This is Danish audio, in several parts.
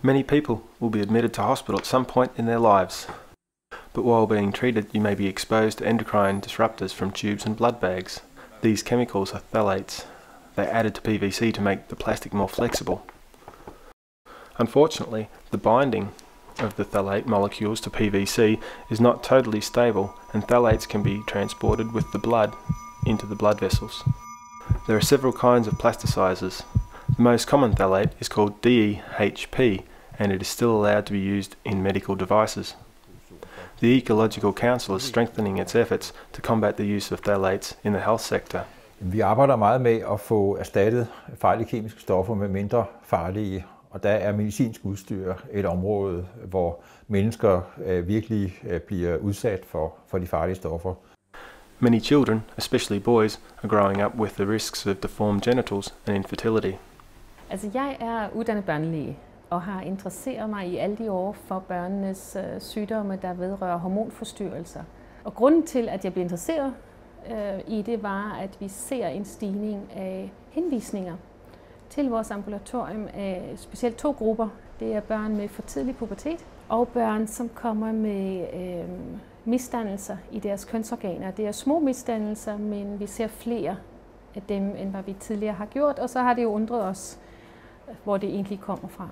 Many people will be admitted to hospital at some point in their lives, but while being treated you may be exposed to endocrine disruptors from tubes and blood bags. These chemicals are phthalates. They're added to PVC to make the plastic more flexible. Unfortunately, the binding of the phthalate molecules to PVC is not totally stable, and phthalates can be transported with the blood into the blood vessels. There are several kinds of plasticizers. The most common phthalate is called DEHP, and it is still allowed to be used in medical devices. The Ecological Council is strengthening its efforts to combat the use of phthalates in the health sector. Vi arbejder meget med at få erstattet farlige kemiske stoffer med mindre farlige, og der er medicinsk udstyr et område, hvor mennesker virkelig bliver udsat for de farlige stoffer. Many children, especially boys, are growing up with the risks of deformed genitals and infertility. Altså, jeg er uddannet børnelæge og har interesseret mig i alle de år for børnenes sygdomme, der vedrører hormonforstyrrelser. Og grunden til, at jeg blev interesseret i det, var, at vi ser en stigning af henvisninger til vores ambulatorium af specielt to grupper. Det er børn med for tidlig pubertet og børn, som kommer med misdannelser i deres kønsorganer. Det er små misdannelser, men vi ser flere af dem, end hvad vi tidligere har gjort, og så har det jo undret os, hvor det egentlig kommer fra.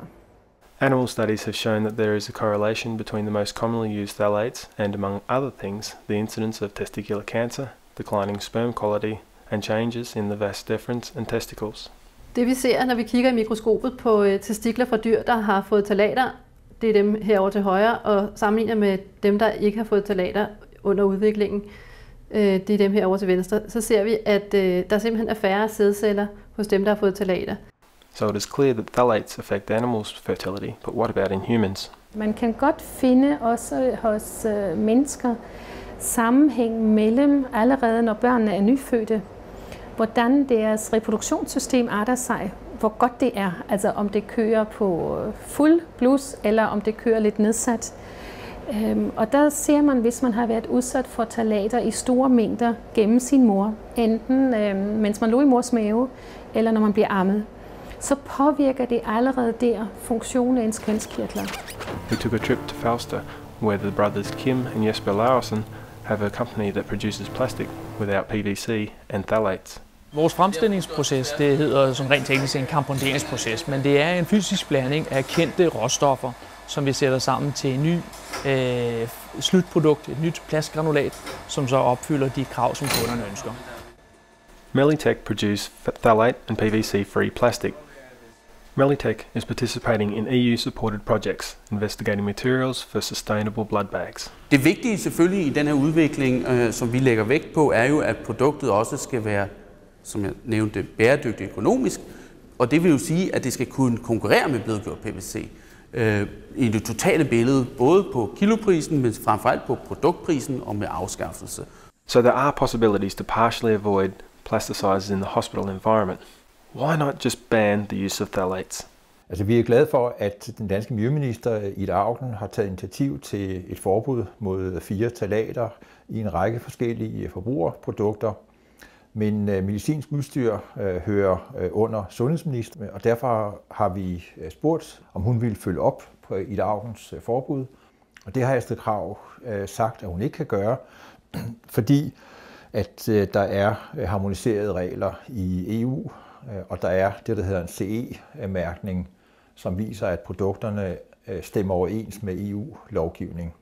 Animal studies have shown that there is a correlation between the most commonly used phthalates and, among other things, the incidence of testicular cancer, declining sperm quality, and changes in the vas deferens and testicles. Det vi ser, når vi kigger i mikroskopet på testikler fra dyr, der har fået phthalater, det er dem herovre til højre, og sammenligner med dem, der ikke har fået phthalater under udviklingen, det er dem herovre til venstre, så ser vi, at der simpelthen er færre sædceller hos dem, der har fået phthalater. So it is clear that phthalates affect animals' fertility, but what about in humans? Man kan godt finde også hos mennesker sammenhæng mellem, allerede når børnene er nyfødte, hvordan deres reproduktionssystem arter sig, hvor godt det er, altså om det kører på fuld blus, eller om det kører lidt nedsat. Og der ser man, hvis man har været udsat for phthalater i store mængder gennem sin mor, enten mens man lå i mors mave, eller når man bliver ammet, så påvirker det allerede der funktionen af ens kønskirtler. We took a trip to Falster, where the brothers Kim and Jesper Larsen have a company that produces plastic without PVC and phthalates. Vores fremstillingsproces, det hedder som rent teknisk en komponderingsproces, men det er en fysisk blanding af kendte råstoffer, som vi sætter sammen til en ny slutprodukt, et nyt plastgranulat, som så opfylder de krav, som kunderne ønsker. Melitech produce phthalate and PVC-free plastic. Melitech is participating in EU-supported projects investigating materials for sustainable blood bags. Det vigtige selvfølgelig i den her udvikling, som vi lægger vægt på, er jo, at produktet også skal være, som jeg nævnte, bæredygtigt økonomisk, og det vil jo sige, at det skal kunne konkurrere med blødgjort PVC i det totale billede, både på kiloprisen, men frem alt på produktprisen og med afskaffelse. So there are possibilities to partially avoid plasticizers in the hospital environment. Why not just ban the use of phthalates? Altså, vi er glade for, at den danske miljøminister Ida Auken har taget initiativ til et forbud mod 4 phthalater i en række forskellige forbrugerprodukter. Men medicinsk udstyr hører under sundhedsministeren, og derfor har vi spurgt, om hun ville følge op på Ida Aukens forbud. Og det har Astrid Krag sagt, at hun ikke kan gøre, fordi at der er harmoniserede regler i EU, og der er det, der hedder en CE-mærkning, som viser, at produkterne stemmer overens med EU-lovgivning.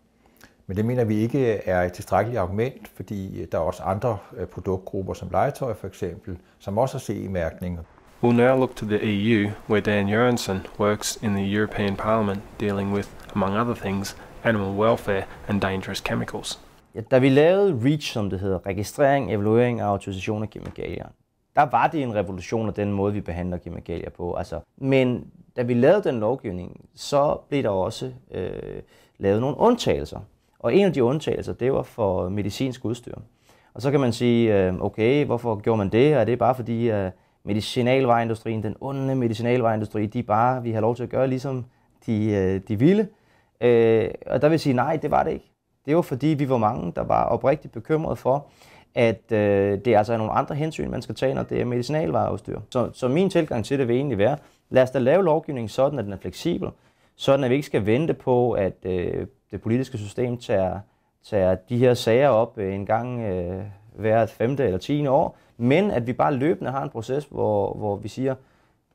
Men det mener vi ikke er et tilstrækkeligt argument, fordi der er også andre produktgrupper, som legetøj for eksempel, som også har CE-mærkning. We'll now look to the EU, where Dan Jørgensen works in the European Parliament dealing with, among other things, animal welfare and dangerous chemicals. Ja, da vi lavede REACH, som det hedder, registrering, evaluering og autorisation af kemikalier, der var det en revolution af den måde, vi behandler kemikalier på. Altså, men da vi lavede den lovgivning, så blev der også lavet nogle undtagelser. Og en af de undtagelser, det var for medicinsk udstyr. Og så kan man sige, okay, hvorfor gjorde man det? Er det bare fordi medicinalvareindustrien, den onde medicinalvareindustri, de bare vil have lov til at gøre, ligesom de ville? Og der vil sige, nej, det var det ikke. Det var fordi, vi var mange, der var oprigtigt bekymrede for, at det altså er nogle andre hensyn, man skal tage, når det er medicinalvareudstyr. Så min tilgang til det vil egentlig være, lad os da lave lovgivning sådan, at den er fleksibel, sådan at vi ikke skal vente på, at det politiske system tager de her sager op en gang hvert 5. eller 10. år, men at vi bare løbende har en proces, hvor vi siger,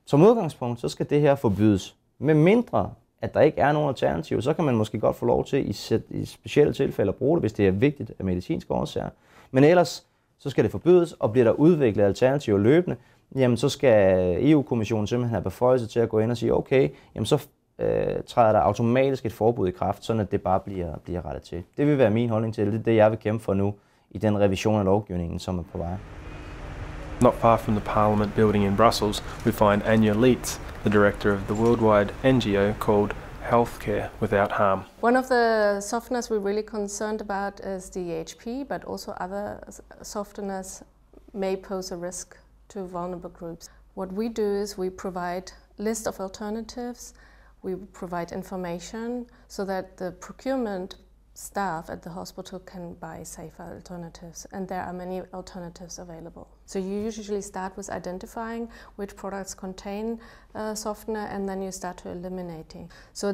som udgangspunkt, så skal det her forbydes. Med mindre, at der ikke er nogen alternativ, så kan man måske godt få lov til i specielle tilfælde at bruge det, hvis det er vigtigt af medicinske årsager. Men ellers, så skal det forbydes, og bliver der udviklet alternativer løbende, jamen så skal EU-kommissionen simpelthen have beføjelse til at gå ind og sige, okay, jamen så træder der automatisk et forbud i kraft, sådan at det bare bliver rettet til. Det vil være min holdning til det. Det er det, jeg vil kæmpe for nu i den revision af lovgivningen, som er på vej. Not far from the Parliament building in Brussels, we find Anja Leitz, the director of the worldwide NGO called Healthcare Without Harm. One of the softeners we're really concerned about is DHP, but also other softeners may pose a risk to vulnerable groups. What we do is we provide a list of alternatives, we provide information so that the procurement staff at the hospital can buy safer alternatives, and there are many alternatives available. So you usually start with identifying which products contain softener, and then you start to eliminating. So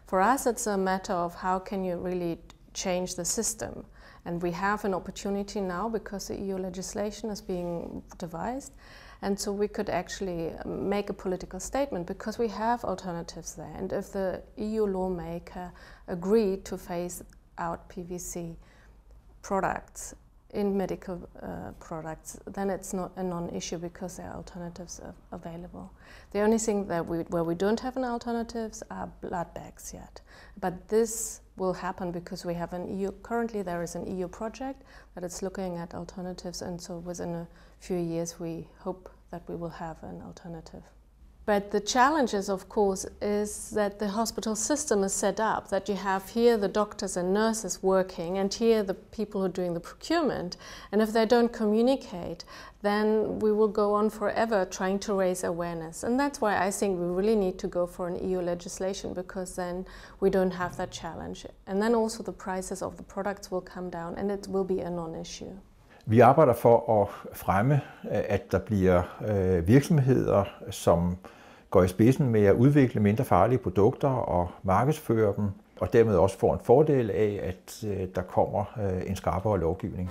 for us it's a matter of how can you really change the system, and we have an opportunity now because the EU legislation is being devised, and so we could actually make a political statement because we have alternatives there, and if the EU lawmaker agreed to phase out PVC products in medical products, then it's not a non-issue because there are alternatives available. The only thing that where we don't have an alternatives are blood bags yet. But this will happen because we have an EU, currently there is an EU project that is looking at alternatives, and so within a few years we hope that we will have an alternative. But the challenge is, of course, is that the hospital system is set up, that you have here the doctors and nurses working, and here the people who are doing the procurement. And if they don't communicate, then we will go on forever trying to raise awareness. And that's why I think we really need to go for an EU legislation, because then we don't have that challenge. And then also the prices of the products will come down, and it will be a non-issue. Vi arbejder for at fremme, at der bliver virksomheder, som går i spidsen med at udvikle mindre farlige produkter og markedsføre dem, og dermed også får en fordel af, at der kommer en skarpere lovgivning.